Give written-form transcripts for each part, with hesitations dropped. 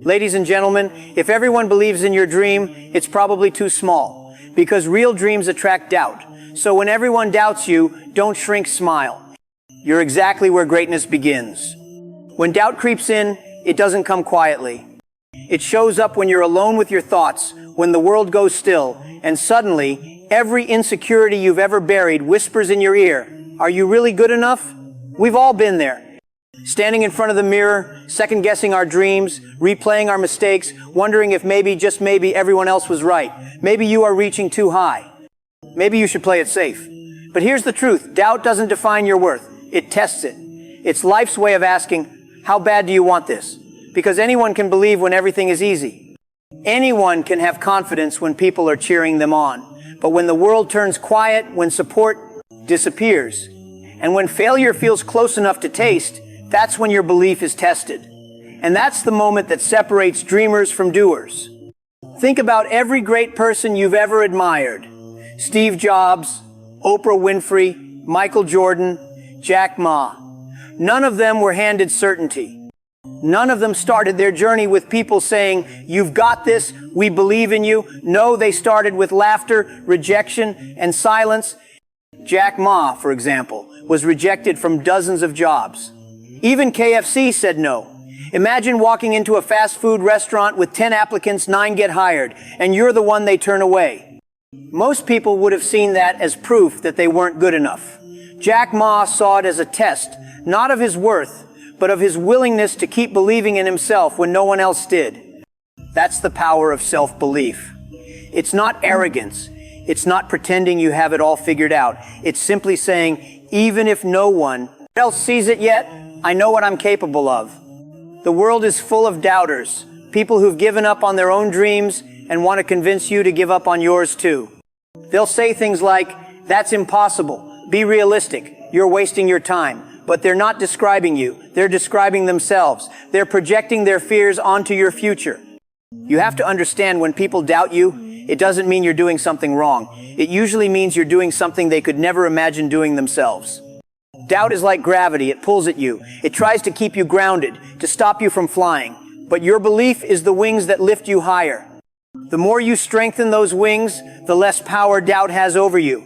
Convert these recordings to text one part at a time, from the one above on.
Ladies and gentlemen, if everyone believes in your dream, it's probably too small, because real dreams attract doubt. So when everyone doubts you, don't shrink, smile. You're exactly where greatness begins. When doubt creeps in, it doesn't come quietly. It shows up when you're alone with your thoughts, when the world goes still, and suddenly, every insecurity you've ever buried whispers in your ear, "Are you really good enough?" We've all been there. Standing in front of the mirror, second-guessing our dreams, replaying our mistakes, wondering if maybe, just maybe, everyone else was right. Maybe you are reaching too high. Maybe you should play it safe. But here's the truth. Doubt doesn't define your worth. It tests it. It's life's way of asking, how bad do you want this? Because anyone can believe when everything is easy. Anyone can have confidence when people are cheering them on. But when the world turns quiet, when support disappears, and when failure feels close enough to taste, that's when your belief is tested. And that's the moment that separates dreamers from doers. Think about every great person you've ever admired. Steve Jobs, Oprah Winfrey, Michael Jordan, Jack Ma. None of them were handed certainty. None of them started their journey with people saying, "You've got this, we believe in you." No, they started with laughter, rejection, and silence. Jack Ma, for example, was rejected from dozens of jobs. Even KFC said no. Imagine walking into a fast food restaurant with 10 applicants, 9 get hired, and you're the one they turn away. Most people would have seen that as proof that they weren't good enough. Jack Ma saw it as a test, not of his worth, but of his willingness to keep believing in himself when no one else did. That's the power of self-belief. It's not arrogance. It's not pretending you have it all figured out. It's simply saying, even if no one else sees it yet, I know what I'm capable of. The world is full of doubters, people who've given up on their own dreams and want to convince you to give up on yours too. They'll say things like, "That's impossible. Be realistic. You're wasting your time." But they're not describing you. They're describing themselves. They're projecting their fears onto your future. You have to understand, when people doubt you, it doesn't mean you're doing something wrong. It usually means you're doing something they could never imagine doing themselves. Doubt is like gravity. It pulls at you. It tries to keep you grounded, to stop you from flying. But your belief is the wings that lift you higher. The more you strengthen those wings, the less power doubt has over you.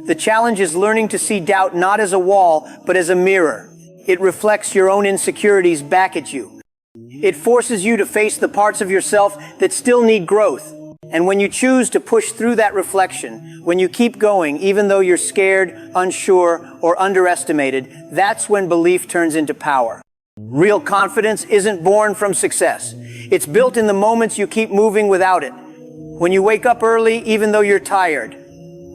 The challenge is learning to see doubt not as a wall, but as a mirror. It reflects your own insecurities back at you. It forces you to face the parts of yourself that still need growth. And when you choose to push through that reflection, when you keep going, even though you're scared, unsure, or underestimated, that's when belief turns into power. Real confidence isn't born from success. It's built in the moments you keep moving without it. When you wake up early, even though you're tired.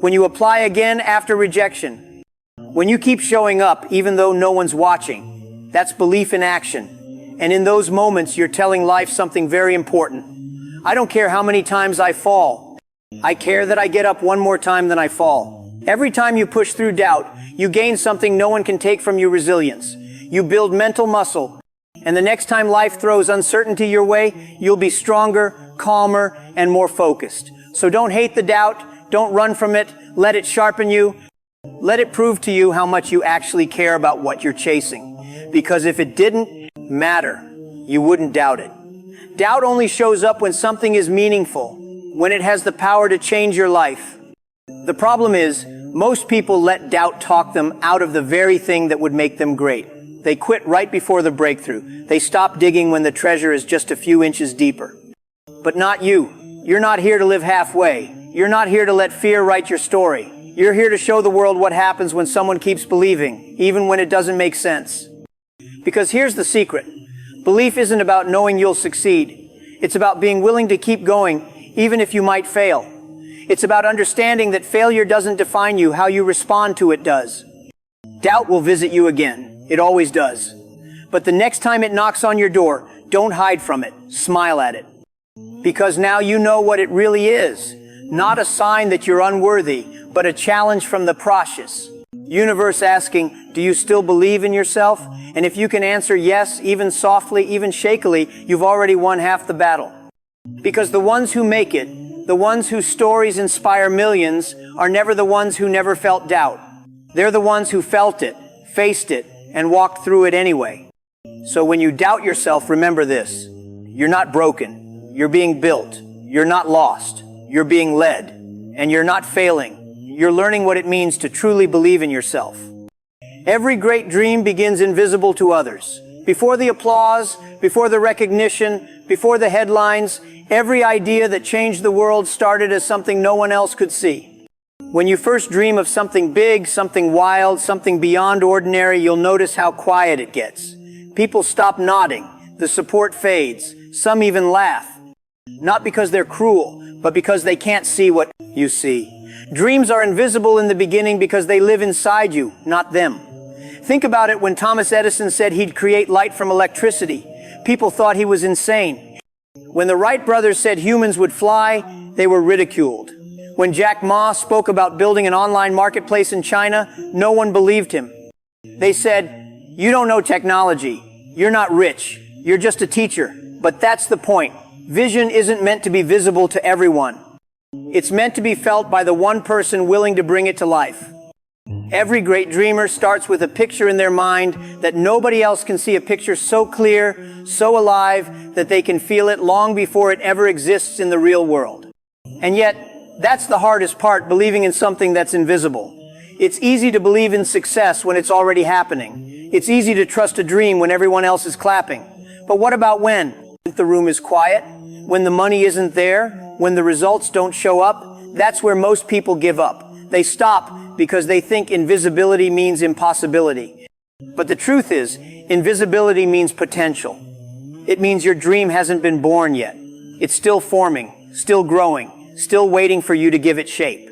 When you apply again after rejection. When you keep showing up, even though no one's watching. That's belief in action. And in those moments, you're telling life something very important. I don't care how many times I fall. I care that I get up one more time than I fall. Every time you push through doubt, you gain something no one can take from you: resilience. You build mental muscle. And the next time life throws uncertainty your way, you'll be stronger, calmer, and more focused. So don't hate the doubt. Don't run from it. Let it sharpen you. Let it prove to you how much you actually care about what you're chasing. Because if it didn't matter, you wouldn't doubt it. Doubt only shows up when something is meaningful, when it has the power to change your life. The problem is, most people let doubt talk them out of the very thing that would make them great. They quit right before the breakthrough. They stop digging when the treasure is just a few inches deeper. But not you. You're not here to live halfway. You're not here to let fear write your story. You're here to show the world what happens when someone keeps believing, even when it doesn't make sense. Because here's the secret. Belief isn't about knowing you'll succeed. It's about being willing to keep going, even if you might fail. It's about understanding that failure doesn't define you. How you respond to it does. Doubt will visit you again. It always does. But the next time it knocks on your door, don't hide from it. Smile at it. Because now you know what it really is. Not a sign that you're unworthy, but a challenge from the process. Universe asking, do you still believe in yourself? And if you can answer yes, even softly, even shakily, you've already won half the battle. Because the ones who make it, the ones whose stories inspire millions, are never the ones who never felt doubt. They're the ones who felt it, faced it, and walked through it anyway. So when you doubt yourself, remember this. You're not broken. You're being built. You're not lost. You're being led. And you're not failing. You're learning what it means to truly believe in yourself. Every great dream begins invisible to others. Before the applause, before the recognition, before the headlines, every idea that changed the world started as something no one else could see. When you first dream of something big, something wild, something beyond ordinary, you'll notice how quiet it gets. People stop nodding. The support fades. Some even laugh. Not because they're cruel, but because they can't see what you see. Dreams are invisible in the beginning because they live inside you, not them. Think about it when Thomas Edison said he'd create light from electricity. People thought he was insane. When the Wright brothers said humans would fly, they were ridiculed. When Jack Ma spoke about building an online marketplace in China, no one believed him. They said, "You don't know technology. You're not rich. You're just a teacher." But that's the point. Vision isn't meant to be visible to everyone. It's meant to be felt by the one person willing to bring it to life. Every great dreamer starts with a picture in their mind that nobody else can see, a picture so clear, so alive, that they can feel it long before it ever exists in the real world. And yet, that's the hardest part, believing in something that's invisible. It's easy to believe in success when it's already happening. It's easy to trust a dream when everyone else is clapping. But what about when the room is quiet, when the money isn't there, when the results don't show up? That's where most people give up. They stop because they think invisibility means impossibility. But the truth is, invisibility means potential. It means your dream hasn't been born yet. It's still forming, still growing, still waiting for you to give it shape.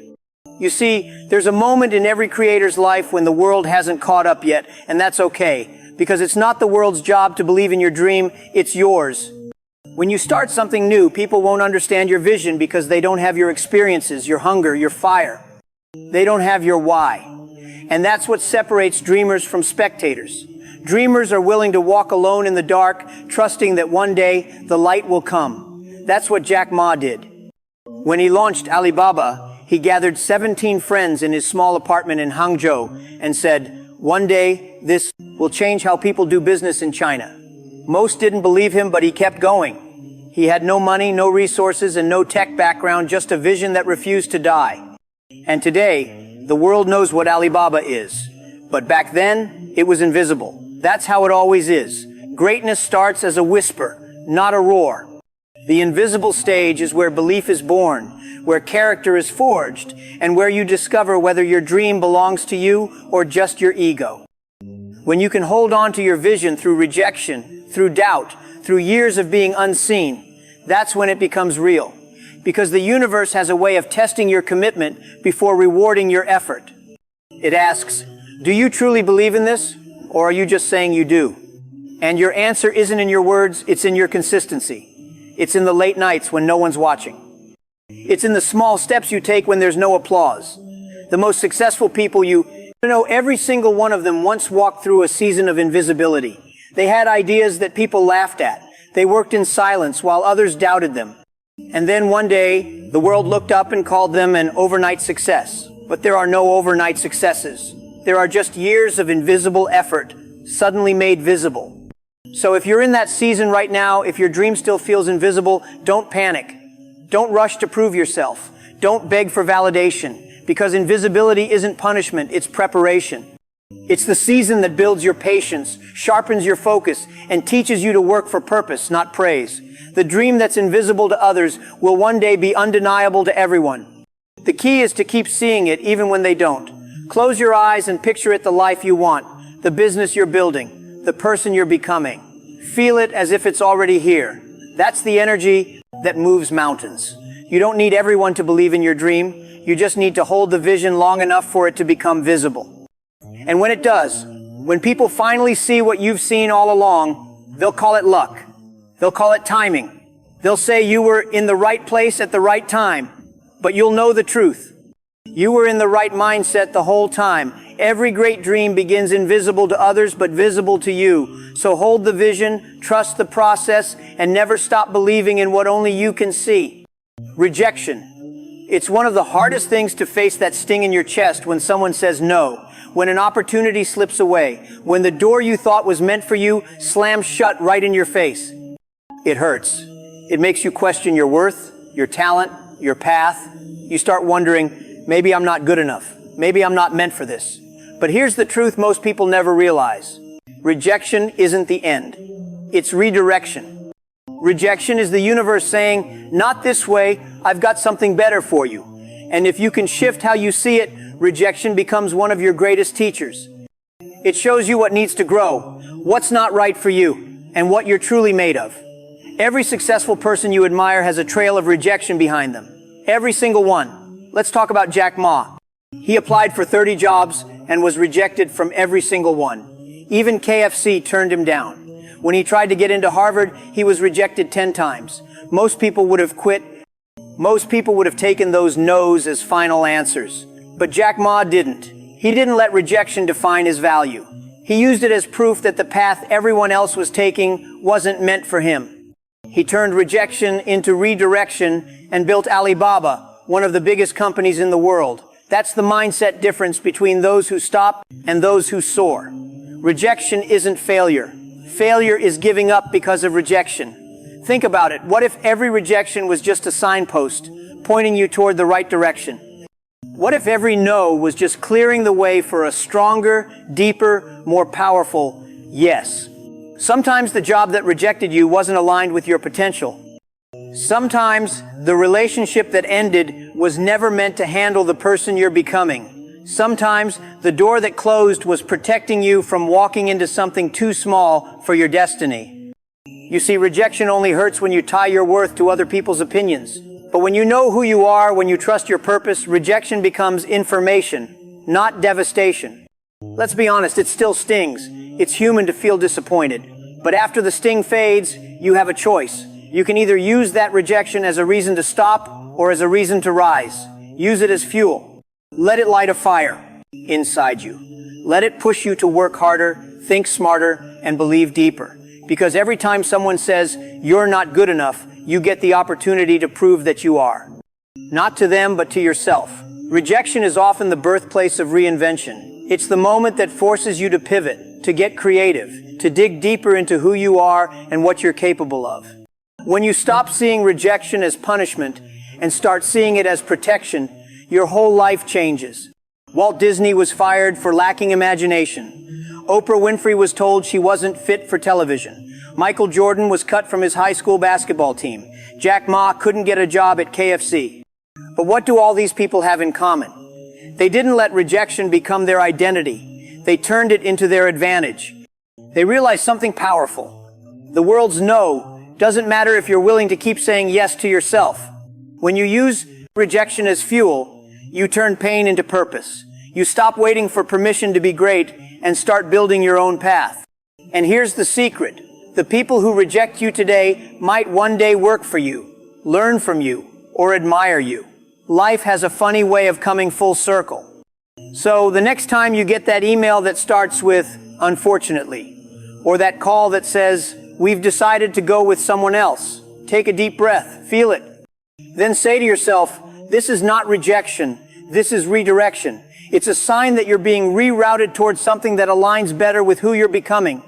You see, there's a moment in every creator's life when the world hasn't caught up yet, and that's okay, because it's not the world's job to believe in your dream, it's yours. When you start something new, people won't understand your vision because they don't have your experiences, your hunger, your fire. They don't have your why. And that's what separates dreamers from spectators. Dreamers are willing to walk alone in the dark, trusting that one day the light will come. That's what Jack Ma did. When he launched Alibaba, he gathered 17 friends in his small apartment in Hangzhou and said, "One day, this will change how people do business in China." Most didn't believe him, but he kept going. He had no money, no resources, and no tech background, just a vision that refused to die. And today, the world knows what Alibaba is. But back then, it was invisible. That's how it always is. Greatness starts as a whisper, not a roar. The invisible stage is where belief is born, where character is forged, and where you discover whether your dream belongs to you or just your ego. When you can hold on to your vision through rejection, through doubt, through years of being unseen, that's when it becomes real. Because the universe has a way of testing your commitment before rewarding your effort. It asks, do you truly believe in this? Or are you just saying you do? And your answer isn't in your words, it's in your consistency. It's in the late nights when no one's watching. It's in the small steps you take when there's no applause. The most successful people you know, every single one of them once walked through a season of invisibility. They had ideas that people laughed at. They worked in silence while others doubted them. And then one day, the world looked up and called them an overnight success. But there are no overnight successes. There are just years of invisible effort, suddenly made visible. So if you're in that season right now, if your dream still feels invisible, don't panic. Don't rush to prove yourself. Don't beg for validation, because invisibility isn't punishment, it's preparation. It's the season that builds your patience, sharpens your focus, and teaches you to work for purpose, not praise. The dream that's invisible to others will one day be undeniable to everyone. The key is to keep seeing it even when they don't. Close your eyes and picture it the life you want, the business you're building, the person you're becoming. Feel it as if it's already here. That's the energy that moves mountains. You don't need everyone to believe in your dream. You just need to hold the vision long enough for it to become visible. And when it does, when people finally see what you've seen all along, they'll call it luck. They'll call it timing. They'll say you were in the right place at the right time, but you'll know the truth. You were in the right mindset the whole time. Every great dream begins invisible to others, but visible to you. So hold the vision, trust the process, and never stop believing in what only you can see. Rejection. It's one of the hardest things to face, that sting in your chest when someone says no, when an opportunity slips away, when the door you thought was meant for you slams shut right in your face. It hurts. It makes you question your worth, your talent, your path. You start wondering, maybe I'm not good enough. Maybe I'm not meant for this. But here's the truth most people never realize. Rejection isn't the end. It's redirection. Rejection is the universe saying, not this way, I've got something better for you. And if you can shift how you see it, rejection becomes one of your greatest teachers. It shows you what needs to grow, what's not right for you, and what you're truly made of. Every successful person you admire has a trail of rejection behind them. Every single one. Let's talk about Jack Ma. He applied for 30 jobs and was rejected from every single one. Even KFC turned him down. When he tried to get into Harvard, he was rejected 10 times. Most people would have quit. Most people would have taken those no's as final answers. But Jack Ma didn't. He didn't let rejection define his value. He used it as proof that the path everyone else was taking wasn't meant for him. He turned rejection into redirection and built Alibaba, one of the biggest companies in the world. That's the mindset difference between those who stop and those who soar. Rejection isn't failure. Failure is giving up because of rejection. Think about it. What if every rejection was just a signpost pointing you toward the right direction? What if every no was just clearing the way for a stronger, deeper, more powerful yes? Sometimes the job that rejected you wasn't aligned with your potential. Sometimes the relationship that ended was never meant to handle the person you're becoming. Sometimes the door that closed was protecting you from walking into something too small for your destiny. You see, rejection only hurts when you tie your worth to other people's opinions. But when you know who you are, when you trust your purpose, rejection becomes information, not devastation. Let's be honest, it still stings. It's human to feel disappointed. But after the sting fades, you have a choice. You can either use that rejection as a reason to stop or as a reason to rise. Use it as fuel. Let it light a fire inside you. Let it push you to work harder, think smarter, and believe deeper. Because every time someone says, you're not good enough, you get the opportunity to prove that you are. Not to them, but to yourself. Rejection is often the birthplace of reinvention. It's the moment that forces you to pivot, to get creative, to dig deeper into who you are and what you're capable of. When you stop seeing rejection as punishment and start seeing it as protection, your whole life changes. Walt Disney was fired for lacking imagination. Oprah Winfrey was told she wasn't fit for television. Michael Jordan was cut from his high school basketball team. Jack Ma couldn't get a job at KFC. But what do all these people have in common? They didn't let rejection become their identity. They turned it into their advantage. They realized something powerful. The world's no doesn't matter if you're willing to keep saying yes to yourself. When you use rejection as fuel, you turn pain into purpose. You stop waiting for permission to be great and start building your own path. And here's the secret. The people who reject you today might one day work for you, learn from you, or admire you. Life has a funny way of coming full circle. So the next time you get that email that starts with, unfortunately, or that call that says, we've decided to go with someone else, take a deep breath, feel it. Then say to yourself, this is not rejection, this is redirection. It's a sign that you're being rerouted towards something that aligns better with who you're becoming.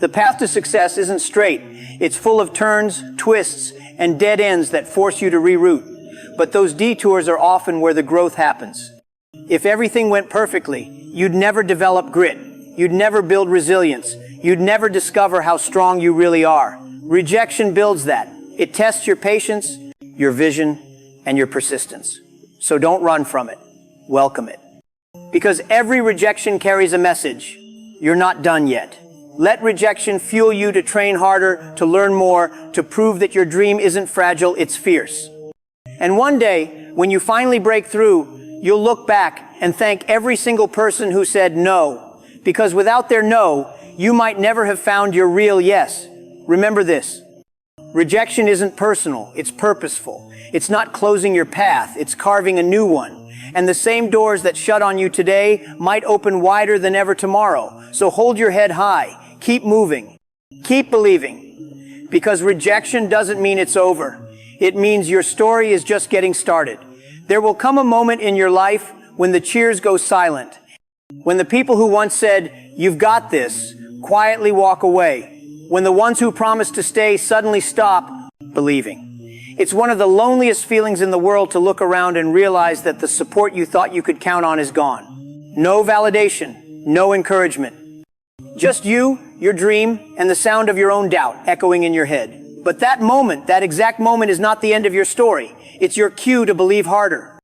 The path to success isn't straight. It's full of turns, twists, and dead ends that force you to reroute. But those detours are often where the growth happens. If everything went perfectly, you'd never develop grit. You'd never build resilience. You'd never discover how strong you really are. Rejection builds that. It tests your patience, your vision, and your persistence. So don't run from it. Welcome it. Because every rejection carries a message. You're not done yet. Let rejection fuel you to train harder, to learn more, to prove that your dream isn't fragile, it's fierce. And one day, when you finally break through, you'll look back and thank every single person who said no. Because without their no, you might never have found your real yes. Remember this. Rejection isn't personal, it's purposeful. It's not closing your path, it's carving a new one. And the same doors that shut on you today might open wider than ever tomorrow. So hold your head high. Keep moving. Keep believing. Because rejection doesn't mean it's over. It means your story is just getting started. There will come a moment in your life when the cheers go silent. When the people who once said, you've got this, quietly walk away. When the ones who promised to stay suddenly stop believing. It's one of the loneliest feelings in the world to look around and realize that the support you thought you could count on is gone. No validation, no encouragement. Just you, your dream, and the sound of your own doubt echoing in your head. But that moment, that exact moment, is not the end of your story. It's your cue to believe harder.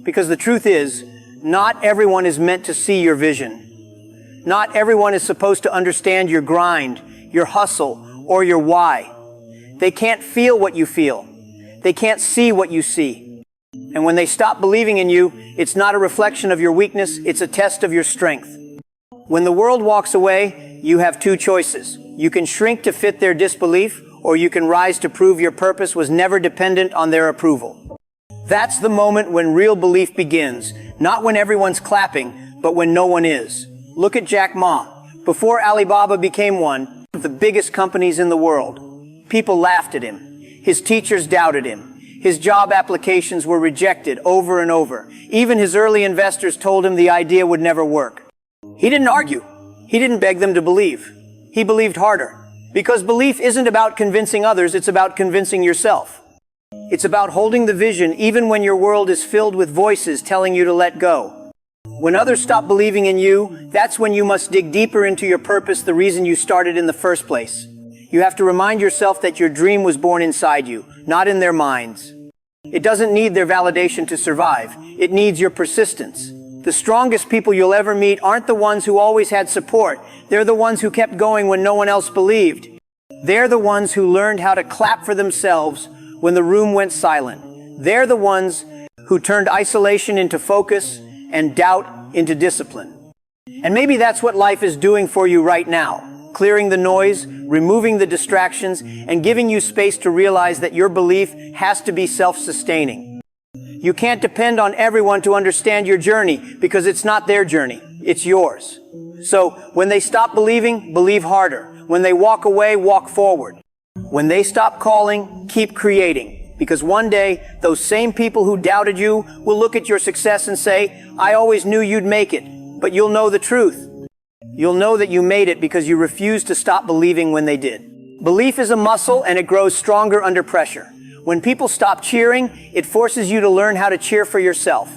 Because the truth is, not everyone is meant to see your vision. Not everyone is supposed to understand your grind, your hustle, or your why. They can't feel what you feel. They can't see what you see. And when they stop believing in you, it's not a reflection of your weakness, it's a test of your strength. When the world walks away, you have two choices. You can shrink to fit their disbelief, or you can rise to prove your purpose was never dependent on their approval. That's the moment when real belief begins, not when everyone's clapping, but when no one is. Look at Jack Ma. Before Alibaba became one of the biggest companies in the world, people laughed at him. His teachers doubted him. His job applications were rejected over and over. Even his early investors told him the idea would never work. He didn't argue. He didn't beg them to believe. He believed harder. Because belief isn't about convincing others, it's about convincing yourself. It's about holding the vision even when your world is filled with voices telling you to let go. When others stop believing in you, that's when you must dig deeper into your purpose, the reason you started in the first place. You have to remind yourself that your dream was born inside you, not in their minds. It doesn't need their validation to survive. It needs your persistence. The strongest people you'll ever meet aren't the ones who always had support. They're the ones who kept going when no one else believed. They're the ones who learned how to clap for themselves when the room went silent. They're the ones who turned isolation into focus and doubt into discipline. And maybe that's what life is doing for you right now. Clearing the noise, removing the distractions, and giving you space to realize that your belief has to be self-sustaining. You can't depend on everyone to understand your journey because it's not their journey, it's yours. So when they stop believing, believe harder. When they walk away, walk forward. When they stop calling, keep creating. Because one day, those same people who doubted you will look at your success and say, "I always knew you'd make it." But you'll know the truth. You'll know that you made it because you refused to stop believing when they did. Belief is a muscle and it grows stronger under pressure. When people stop cheering, it forces you to learn how to cheer for yourself.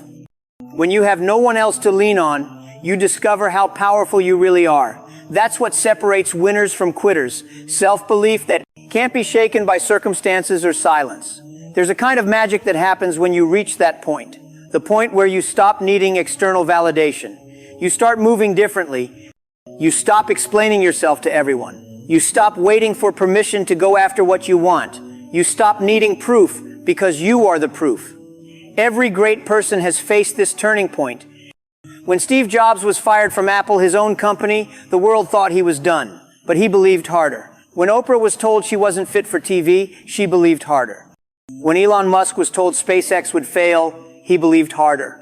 When you have no one else to lean on, you discover how powerful you really are. That's what separates winners from quitters. Self-belief that can't be shaken by circumstances or silence. There's a kind of magic that happens when you reach that point. The point where you stop needing external validation. You start moving differently. You stop explaining yourself to everyone. You stop waiting for permission to go after what you want. You stop needing proof because you are the proof. Every great person has faced this turning point. When Steve Jobs was fired from Apple, his own company, the world thought he was done, but he believed harder. When Oprah was told she wasn't fit for TV, she believed harder. When Elon Musk was told SpaceX would fail, he believed harder.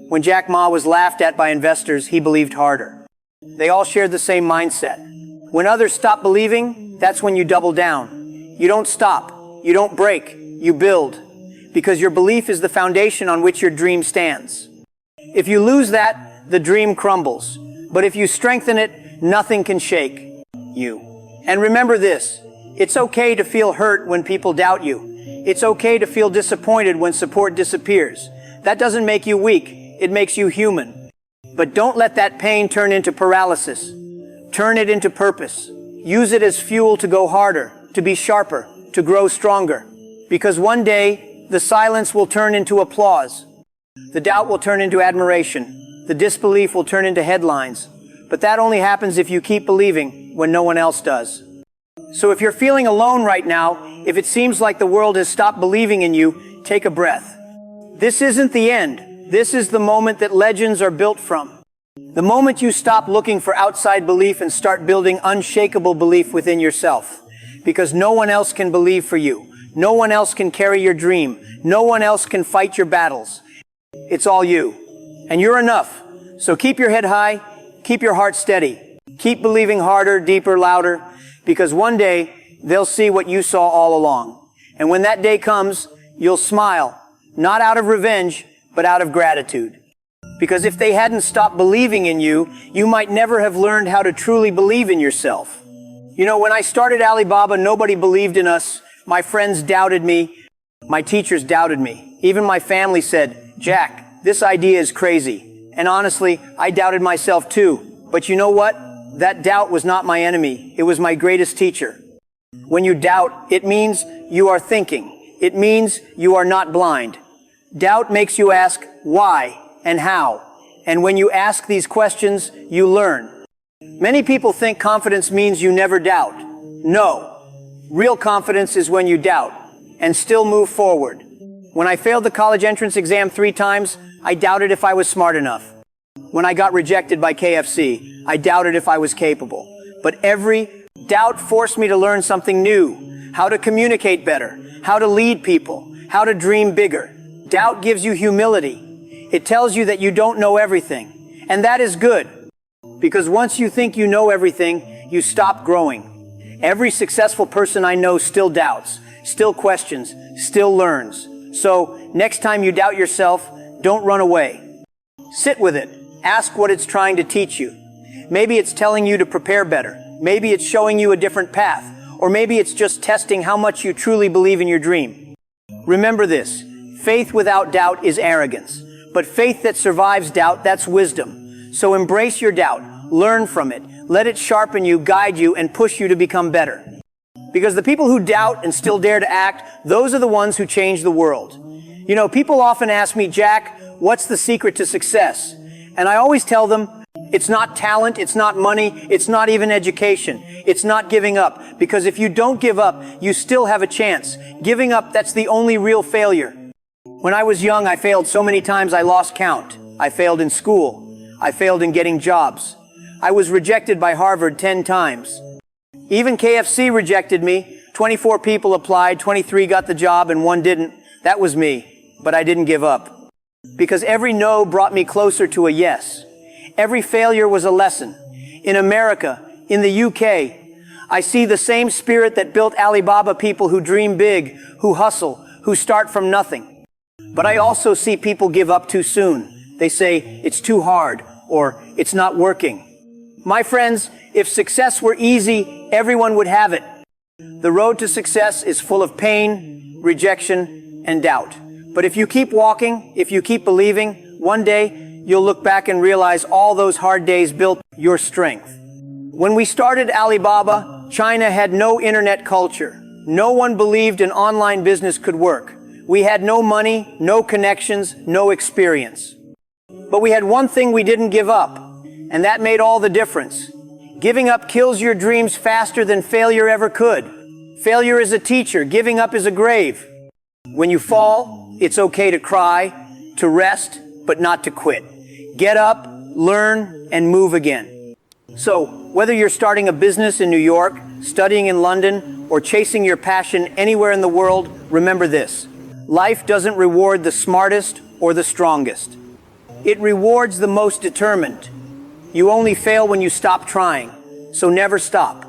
When Jack Ma was laughed at by investors, he believed harder. They all shared the same mindset. When others stop believing, that's when you double down. You don't stop. You don't break. You build. Because your belief is the foundation on which your dream stands. If you lose that, the dream crumbles. But if you strengthen it, nothing can shake you. And remember this, it's okay to feel hurt when people doubt you. It's okay to feel disappointed when support disappears. That doesn't make you weak, it makes you human. But don't let that pain turn into paralysis. Turn it into purpose. Use it as fuel to go harder, to be sharper, to grow stronger. Because one day, the silence will turn into applause. The doubt will turn into admiration. The disbelief will turn into headlines. But that only happens if you keep believing when no one else does. So if you're feeling alone right now, if it seems like the world has stopped believing in you, take a breath. This isn't the end. This is the moment that legends are built from. The moment you stop looking for outside belief and start building unshakable belief within yourself. Because no one else can believe for you. No one else can carry your dream. No one else can fight your battles. It's all you. And you're enough. So keep your head high. Keep your heart steady. Keep believing harder, deeper, louder. Because one day, they'll see what you saw all along. And when that day comes, you'll smile. Not out of revenge, but out of gratitude. Because if they hadn't stopped believing in you, you might never have learned how to truly believe in yourself. You know, when I started Alibaba, nobody believed in us. My friends doubted me. My teachers doubted me. Even my family said, "Jack, this idea is crazy." And honestly, I doubted myself too. But you know what? That doubt was not my enemy. It was my greatest teacher. When you doubt, it means you are thinking. It means you are not blind. Doubt makes you ask why and how. And when you ask these questions, you learn. Many people think confidence means you never doubt. No. Real confidence is when you doubt and still move forward. When I failed the college entrance exam 3 times, I doubted if I was smart enough. When I got rejected by KFC, I doubted if I was capable. But every doubt forced me to learn something new, how to communicate better, how to lead people, how to dream bigger. Doubt gives you humility. It tells you that you don't know everything. And that is good, because once you think you know everything, you stop growing. Every successful person I know still doubts, still questions, still learns. So next time you doubt yourself, don't run away. Sit with it. Ask what it's trying to teach you. Maybe it's telling you to prepare better. Maybe it's showing you a different path. Or maybe it's just testing how much you truly believe in your dream. Remember this. Faith without doubt is arrogance. But faith that survives doubt, that's wisdom. So embrace your doubt. Learn from it. Let it sharpen you, guide you, and push you to become better. Because the people who doubt and still dare to act, those are the ones who change the world. You know, people often ask me, "Jack, what's the secret to success?" And I always tell them, it's not talent, it's not money, it's not even education. It's not giving up. Because if you don't give up, you still have a chance. Giving up, that's the only real failure. When I was young, I failed so many times I lost count. I failed in school. I failed in getting jobs. I was rejected by Harvard 10 times. Even KFC rejected me. 24 people applied, 23 got the job, and 1 didn't. That was me. But I didn't give up. Because every no brought me closer to a yes. Every failure was a lesson. In America, in the UK, I see the same spirit that built Alibaba, people who dream big, who hustle, who start from nothing. But I also see people give up too soon. They say, it's too hard, or it's not working. My friends, if success were easy, everyone would have it. The road to success is full of pain, rejection, and doubt. But if you keep walking, if you keep believing, one day you'll look back and realize all those hard days built your strength. When we started Alibaba, China had no internet culture. No one believed an online business could work. We had no money, no connections, no experience. But we had one thing we didn't give up, and that made all the difference. Giving up kills your dreams faster than failure ever could. Failure is a teacher. Giving up is a grave. When you fall, it's okay to cry, to rest, but not to quit. Get up, learn, and move again. So, whether you're starting a business in New York, studying in London, or chasing your passion anywhere in the world, remember this. Life doesn't reward the smartest or the strongest. It rewards the most determined. You only fail when you stop trying. So never stop.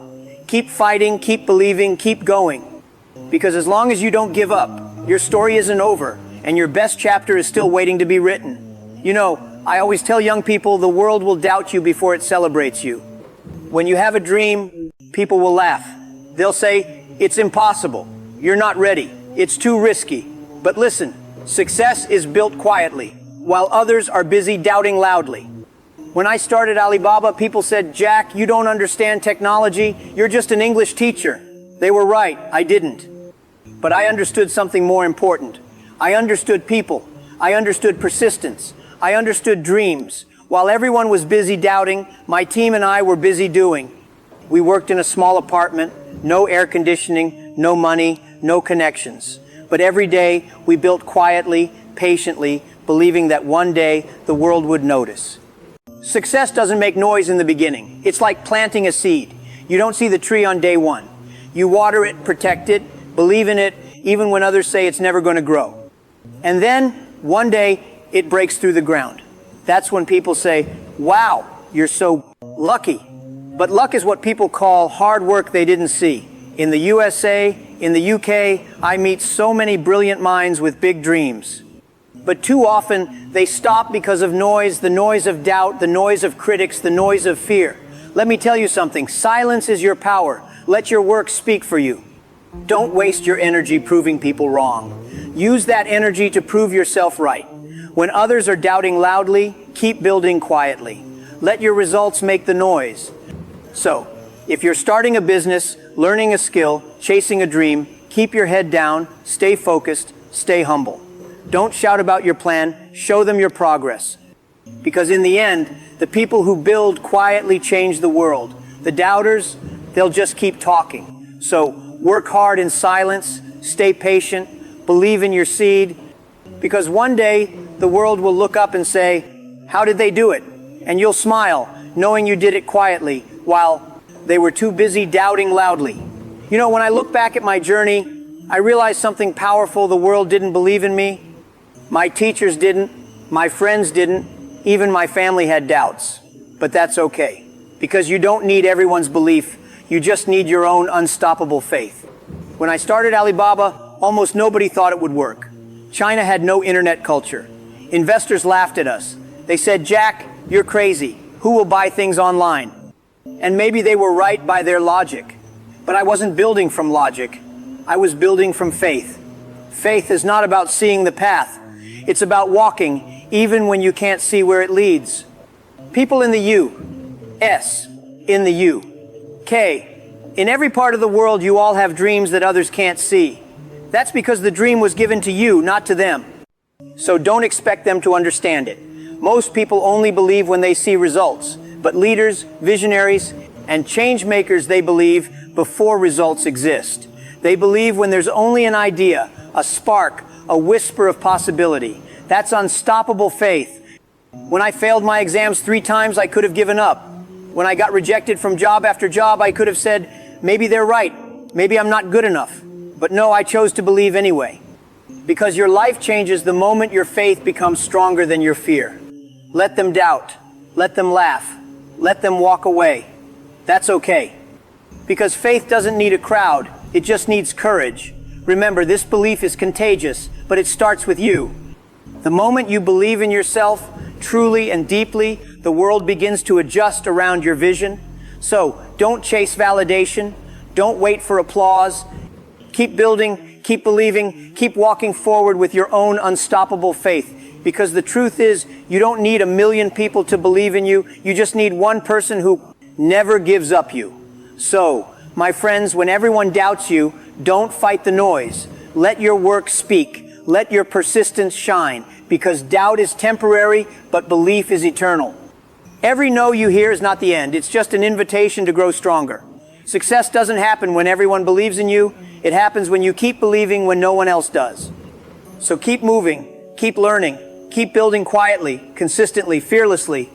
Keep fighting, keep believing, keep going. Because as long as you don't give up, your story isn't over, and your best chapter is still waiting to be written. You know, I always tell young people the world will doubt you before it celebrates you. When you have a dream, people will laugh. They'll say, it's impossible. You're not ready. It's too risky. But listen, success is built quietly, while others are busy doubting loudly. When I started Alibaba, people said, "Jack, you don't understand technology. You're just an English teacher." They were right. I didn't. But I understood something more important. I understood people. I understood persistence. I understood dreams. While everyone was busy doubting, my team and I were busy doing. We worked in a small apartment, no air conditioning, no money, no connections. But every day we built quietly, patiently, believing that one day the world would notice. Success doesn't make noise in the beginning. It's like planting a seed. You don't see the tree on day one. You water it, protect it, believe in it, even when others say it's never going to grow. And then, one day, it breaks through the ground. That's when people say, "Wow, you're so lucky." But luck is what people call hard work they didn't see. In the USA, in the UK, I meet so many brilliant minds with big dreams. But too often, they stop because of noise, the noise of doubt, the noise of critics, the noise of fear. Let me tell you something. Silence is your power. Let your work speak for you. Don't waste your energy proving people wrong. Use that energy to prove yourself right. When others are doubting loudly, keep building quietly. Let your results make the noise. So, if you're starting a business, learning a skill, chasing a dream, keep your head down, stay focused, stay humble. Don't shout about your plan, show them your progress. Because in the end, the people who build quietly change the world. The doubters, they'll just keep talking. So, work hard in silence, stay patient, believe in your seed, because one day the world will look up and say, "How did they do it?" And you'll smile, knowing you did it quietly, while they were too busy doubting loudly. You know, when I look back at my journey, I realized something powerful. The world didn't believe in me. My teachers didn't. My friends didn't. Even my family had doubts. But that's okay, because you don't need everyone's belief. You just need your own unstoppable faith. When I started Alibaba, almost nobody thought it would work. China had no internet culture. Investors laughed at us. They said, "Jack, you're crazy. Who will buy things online?" And maybe they were right by their logic. But I wasn't building from logic. I was building from faith. Faith is not about seeing the path. It's about walking, even when you can't see where it leads. People in the U, S, in the U, K. In every part of the world, you all have dreams that others can't see. That's because the dream was given to you, not to them. So don't expect them to understand it. Most people only believe when they see results, but leaders, visionaries, and change makers, they believe before results exist. They believe when there's only an idea, a spark, a whisper of possibility. That's unstoppable faith. When I failed my exams 3 times, I could have given up. When I got rejected from job after job, I could have said, maybe they're right. Maybe I'm not good enough. But no, I chose to believe anyway. Because your life changes the moment your faith becomes stronger than your fear. Let them doubt. Let them laugh. Let them walk away. That's okay. Because faith doesn't need a crowd. It just needs courage. Remember, this belief is contagious, but it starts with you. The moment you believe in yourself, truly and deeply, the world begins to adjust around your vision. So, don't chase validation. Don't wait for applause. Keep building, keep believing, keep walking forward with your own unstoppable faith. Because the truth is, you don't need 1 million people to believe in you. You just need one person who never gives up you. So, my friends, when everyone doubts you, don't fight the noise. Let your work speak. Let your persistence shine. Because doubt is temporary, but belief is eternal. Every no you hear is not the end. It's just an invitation to grow stronger. Success doesn't happen when everyone believes in you. It happens when you keep believing when no one else does. So keep moving, keep learning, keep building quietly, consistently, fearlessly.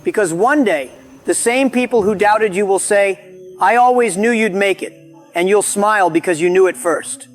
Because one day, the same people who doubted you will say, "I always knew you'd make it." And you'll smile because you knew it first.